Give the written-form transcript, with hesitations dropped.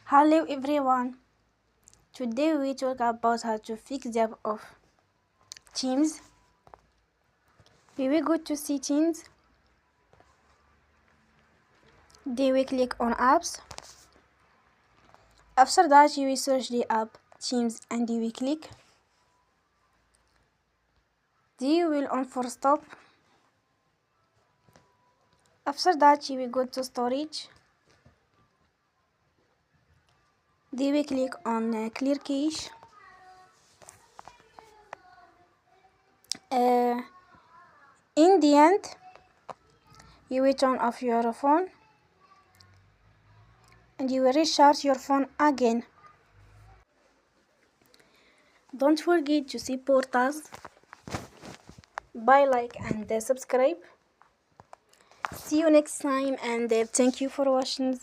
Hello everyone. Today we talk about how to fix the app of Teams. We will go to settings. Then we click on apps. After that you will search the app Teams and you will click. Then you will on for stop. After that you will go to storage. Then we click on clear cache. In the end, you will turn off your phone and you will restart your phone again. Don't forget to support us by like and subscribe. See you next time and thank you for watching.